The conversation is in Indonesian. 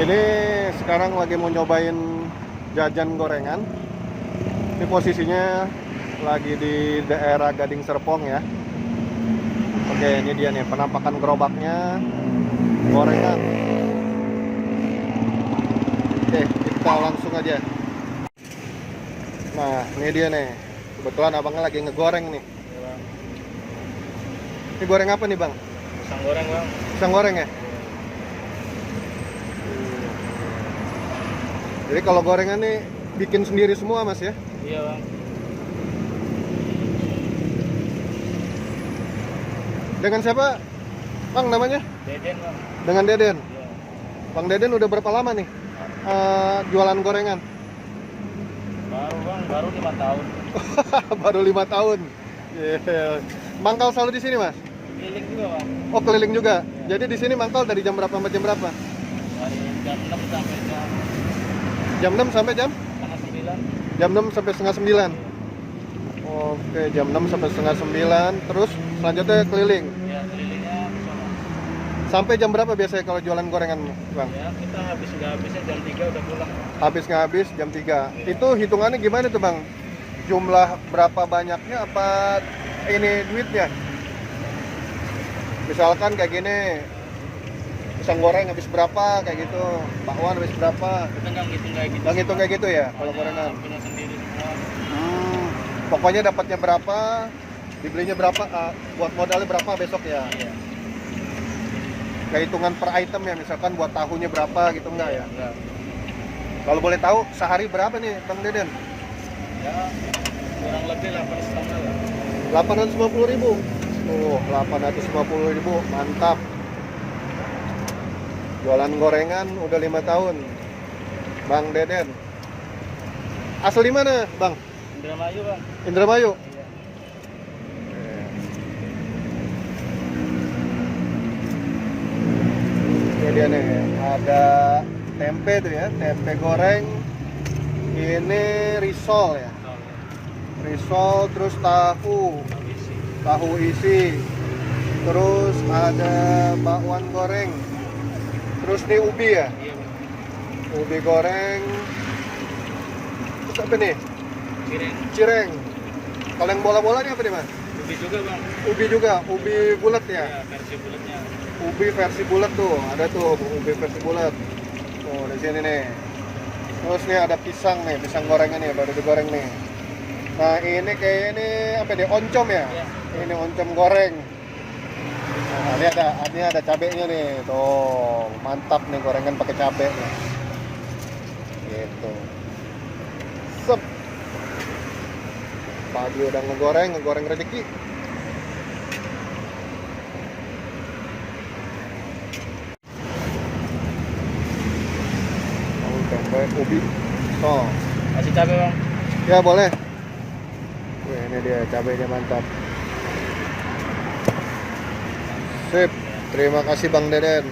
Ini sekarang lagi mau nyobain jajan gorengan. Ini posisinya lagi di daerah Gading Serpong ya. Oke, ini dia nih penampakan gerobaknya gorengan. Oke, kita langsung aja. Nah, ini dia nih. Kebetulan abangnya lagi ngegoreng nih. Ya, Bang. Ini goreng apa nih, Bang? Pisang goreng, Bang. Pisang goreng ya? Jadi kalau gorengan nih bikin sendiri semua, Mas ya? Iya, Bang. Dengan siapa, Bang, namanya? Deden, Bang. Dengan Deden. Iya. Bang Deden udah berapa lama nih jualan gorengan? Baru, Bang. Baru 5 tahun. Baru 5 tahun. Yeah. Mangkal selalu di sini, Mas? Keliling juga, Bang. Oh, keliling juga. Jadi di sini mangkal dari jam berapa sampai jam berapa? Dari jam 6 sampai Jam 6 sampai jam? setengah 9. Jam 6 sampai setengah 9. Oke, jam 6 sampai setengah 9. Terus selanjutnya keliling. Ya, kelilingnya sama. Sampai jam berapa biasanya kalau jualan gorengan, Bang? Ya, kita nggak habisnya jam 3 udah pulang. Habis nggak habis jam 3. Itu hitungannya gimana tuh, Bang? Jumlah berapa banyaknya apa ini duitnya? Misalkan kayak gini, pisang goreng habis berapa kayak gitu, bakwan habis berapa? Kita nggak ngitung kayak gitu. Bang hitung kayak gitu ya kalau Pokoknya gorengan. punya sendiri semua. Pokoknya dapatnya berapa, dibelinya berapa, buat modalnya berapa besok ya? Iya. Kayak hitungan per item ya, misalkan buat tahunya berapa gitu enggak ya? Enggak. Kalau boleh tahu sehari berapa nih, Bang Deden? Ya, kurang lebih 8,5 lah. 850.000. Oh, 850.000, mantap. Jualan gorengan udah 5 tahun. Bang Deden. Asli mana, Bang? Indramayu, Bang. Indramayu. Iya. Ini dia nih, ada tempe tuh ya, tempe goreng. Ini risol ya. Risol, terus tahu isi. Terus ada bakwan goreng. Terus nih ubi ya, Iya, Bang. ubi goreng. Terus apa nih? Cireng. Cireng. Kalau yang bola-bola ini apa nih, Mas? Ubi juga, Bang. Ubi juga, ubi bulat ya. Iya, versi bulatnya. Ubi versi bulat tuh, ada tuh ubi versi bulat. Tuh di sini nih. Terus nih ada pisang nih, pisang gorengan nih, baru digoreng nih. Nah ini kayak ini apa nih, oncom ya? Iya. Ini oncom goreng. Nah, ini ada cabenya nih, tuh mantap nih gorengan pakai cabe nih. Gitu. Sep. Pagi udah ngegoreng rezeki. Tempe ubi. Oh, Kasih cabai, Bang. ya boleh. Wih, ini dia cabenya mantap. Sip. Terima kasih Bang Deden.